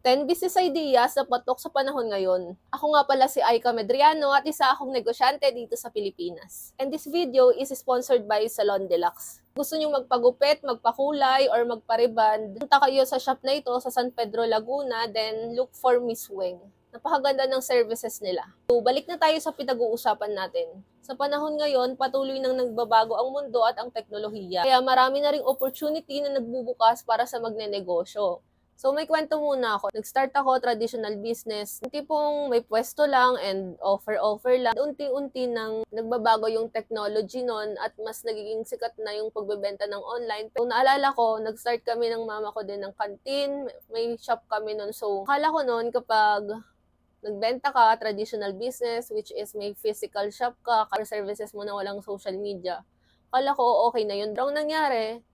10 business ideas na patok sa panahon ngayon. Ako nga pala si Aika Medriano at isa akong negosyante dito sa Pilipinas. And this video is sponsored by Salon Deluxe. Gusto nyo magpagupit, magpakulay, or magpariband, punta kayo sa shop na ito sa San Pedro, Laguna, then look for Miss Weng. Napakaganda ng services nila. So, balik na tayo sa pinag-uusapan natin. Sa panahon ngayon, patuloy nang nagbabago ang mundo at ang teknolohiya. Kaya marami na ring opportunity na nagbubukas para sa magnenegosyo. So, may kwento muna ako. Nag-start ako, traditional business. Yung tipong may pwesto lang and offer lang. Unti-unti nang nagbabago yung technology nun at mas nagiging sikat na yung pagbebenta ng online. So, naalala ko, nag-start kami ng mama ko din ng canteen. May shop kami nun. So, akala ko nun kapag nagbenta ka, traditional business, which is may physical shop ka, services mo na walang social media. Akala ko okay na yun. Pero ang nangyari,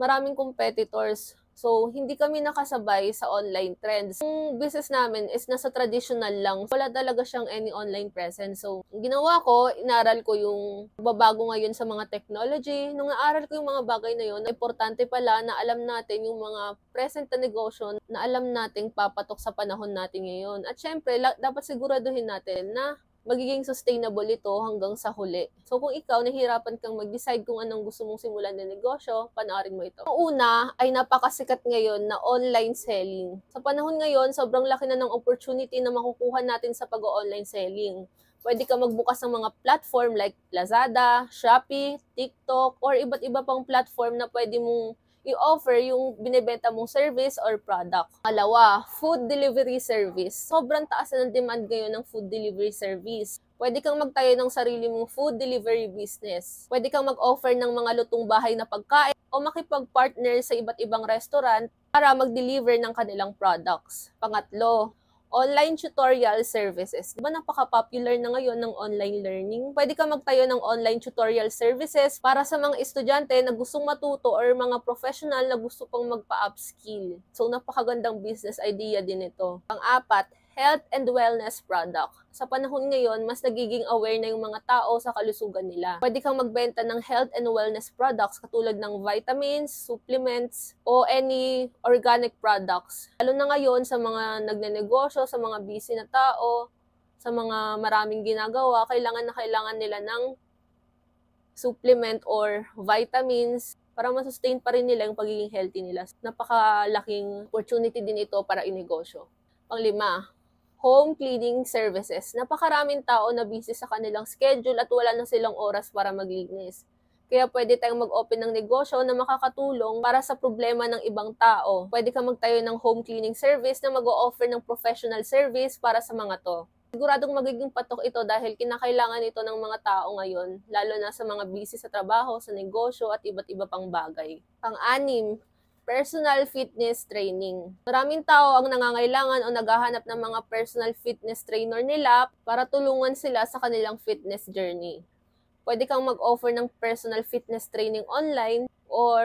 maraming competitors. So, hindi kami nakasabay sa online trends. Yung business namin is nasa traditional lang. Wala talaga siyang any online presence. So, ginawa ko, inaral ko yung babago ngayon sa mga technology. Nung naaral ko yung mga bagay na yun, importante pala na alam natin yung mga present na negosyo na alam nating papatok sa panahon natin ngayon. At syempre, dapat siguraduhin natin na magiging sustainable ito hanggang sa huli. So kung ikaw nahihirapan kang mag-decide kung anong gusto mong simulan na negosyo, panoorin mo ito. Ang una ay napakasikat ngayon na online selling. Sa panahon ngayon, sobrang laki na ng opportunity na makukuha natin sa pag-online selling. Pwede ka magbukas ng mga platform like Lazada, Shopee, TikTok, or iba't iba pang platform na pwede mong i-offer yung binibenta mong service or product. Pangalawa, food delivery service. Sobrang taas na ng demand ngayon ng food delivery service. Pwede kang magtayo ng sarili mong food delivery business. Pwede kang mag-offer ng mga lutong bahay na pagkain o makipag-partner sa iba't ibang restaurant para mag-deliver ng kanilang products. Pangatlo, online tutorial services. Diba napaka-popular na ngayon ng online learning? Pwede ka magtayo ng online tutorial services para sa mga estudyante na gustong matuto or mga professional na gusto pang magpa-upskill. So, napakagandang business idea din ito. Pang-apat, health and wellness product. Sa panahon ngayon, mas nagiging aware na yung mga tao sa kalusugan nila. Pwede kang magbenta ng health and wellness products katulad ng vitamins, supplements, o any organic products. Lalo na ngayon sa mga nagnenegosyo, sa mga busy na tao, sa mga maraming ginagawa, kailangan na kailangan nila ng supplement or vitamins para masustain pa rin nila yung pagiging healthy nila. Napakalaking opportunity din ito para inegosyo. Pang-5, home cleaning services. Napakaraming tao na busy sa kanilang schedule at wala na silang oras para maglinis. Kaya pwede tayong mag-open ng negosyo na makakatulong para sa problema ng ibang tao. Pwede kang magtayo ng home cleaning service na mag-o-offer ng professional service para sa mga to. Siguradong magiging patok ito dahil kinakailangan ito ng mga tao ngayon, lalo na sa mga busy sa trabaho, sa negosyo at iba't iba pang bagay. Pang-6, personal fitness training. Maraming tao ang nangangailangan o naghahanap ng mga personal fitness trainer nila para tulungan sila sa kanilang fitness journey. Pwede kang mag-offer ng personal fitness training online or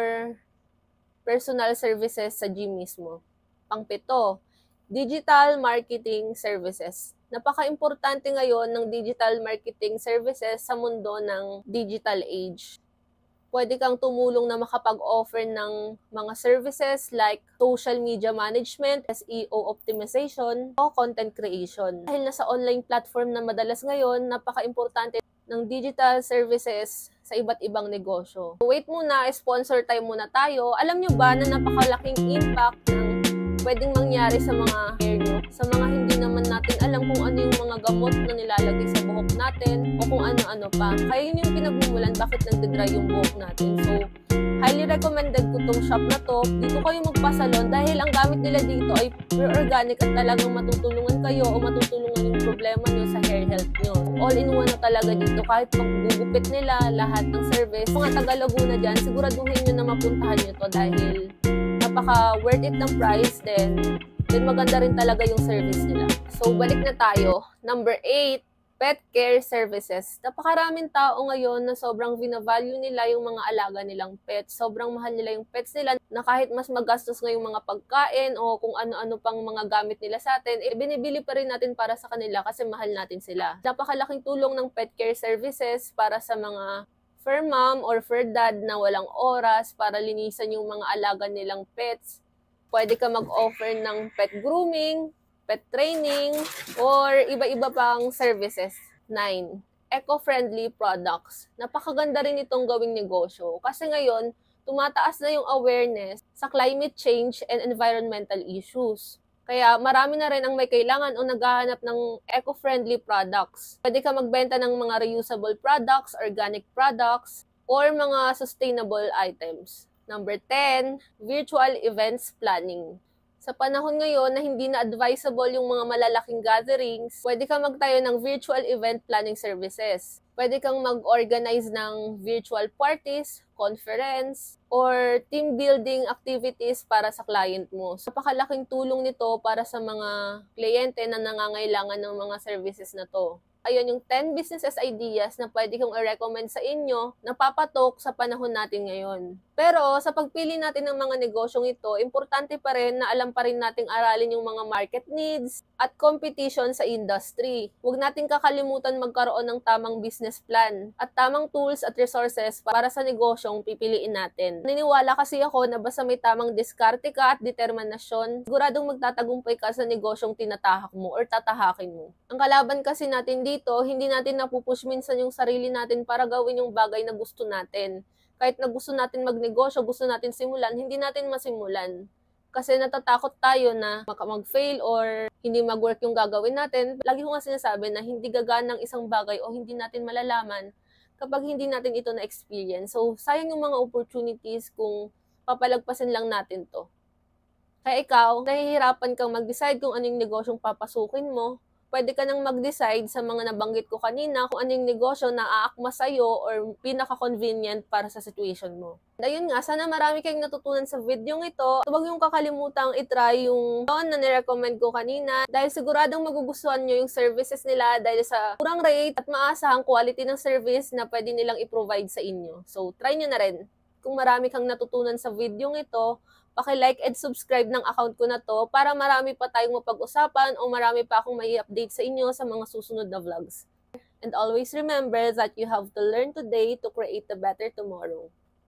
personal services sa gym mismo. Pang-7, digital marketing services. Napaka-importante ngayon ng digital marketing services sa mundo ng digital age. Pwede kang tumulong na makapag-offer ng mga services like social media management, SEO optimization, o content creation. Dahil nasa online platform na madalas ngayon, napaka-importante ng digital services sa iba't ibang negosyo. Wait muna, sponsor time muna tayo. Alam nyo ba na napakalaking impact ng pwedeng mangyari sa mga hair nyo? Sa mga hindi naman natin alam kung ano yung mga gamot na nilalagay sa buhok natin o kung ano-ano pa. Kaya yun yung pinagmumulan bakit nagdadry yung buhok natin. So, highly recommended ko tong shop na to. Dito kayo magpasalon dahil ang gamit nila dito ay pure organic at talagang matutulungan kayo o matutulungan yung problema nyo sa hair health nyo. All-in-one na talaga dito. Kahit paggugupit nila, lahat ng service. Mga taga-Laguna dyan, siguraduhin nyo na mapuntahan nyo to dahil napaka worth it ng price, then maganda rin talaga yung service nila. So, balik na tayo. Number 8, pet care services. Napakaraming tao ngayon na sobrang binavalue nila yung mga alaga nilang pets. Sobrang mahal nila yung pets nila na kahit mas magastos ngayong mga pagkain o kung ano-ano pang mga gamit nila sa atin, binibili pa rin natin para sa kanila kasi mahal natin sila. Napakalaking tulong ng pet care services para sa mga fur mom or fur dad na walang oras para linisan yung mga alaga nilang pets. Pwede ka mag-offer ng pet grooming, pet training, or iba-iba pang services. 9. Eco-friendly products. Napakaganda rin itong gawing negosyo kasi ngayon, tumataas na yung awareness sa climate change and environmental issues. Kaya marami na rin ang may kailangan o naghahanap ng eco-friendly products. Pwede ka magbenta ng mga reusable products, organic products, or mga sustainable items. Number 10, virtual events planning. Sa panahon ngayon na hindi na advisable yung mga malalaking gatherings, pwede kang magtayo ng virtual event planning services. Pwede kang mag-organize ng virtual parties, conference, or team building activities para sa client mo. Napakalaking tulong nito para sa mga kliyente na nangangailangan ng mga services na to. Ayun yung 10 businesses ideas na pwede kong i-recommend sa inyo na papatok sa panahon natin ngayon. Pero sa pagpili natin ng mga negosyong ito, importante pa rin na alam pa rin nating aralin yung mga market needs at competition sa industry. Huwag nating kakalimutan magkaroon ng tamang business plan at tamang tools at resources para sa negosyong pipiliin natin. Naniniwala kasi ako na basta may tamang diskarte ka at determinasyon, siguradong magtatagumpay ka sa negosyong tinatahak mo or tatahakin mo. Ang kalaban kasi natin dito, hindi natin napupush minsan yung sarili natin para gawin yung bagay na gusto natin. Kahit na gusto natin magnegosyo, gusto natin simulan, hindi natin masimulan. Kasi natatakot tayo na mag-fail or hindi mag-work yung gagawin natin. Lagi ko nga sinasabi na hindi gagana ng isang bagay o hindi natin malalaman kapag hindi natin ito na-experience. So, sayang yung mga opportunities kung papalagpasin lang natin to. Kaya ikaw, nahihirapan kang mag-decide kung anong negosyong papasukin mo, pwede ka nang mag-decide sa mga nabanggit ko kanina kung anong negosyo na aakma sa'yo or pinaka-convenient para sa situation mo. Ayun nga, sana marami kayong natutunan sa video ito. Huwag yung kakalimutang itry yung na nirecommend ko kanina dahil siguradong magugustuhan nyo yung services nila dahil sa kurang rate at maasahang quality ng service na pwede nilang i-provide sa inyo. So, try nyo na rin. Kung marami kang natutunan sa video ito, paki-like and subscribe ng account ko na to para marami pa tayong mapag-usapan o marami pa akong mai update sa inyo sa mga susunod na vlogs. And always remember that you have to learn today to create a better tomorrow.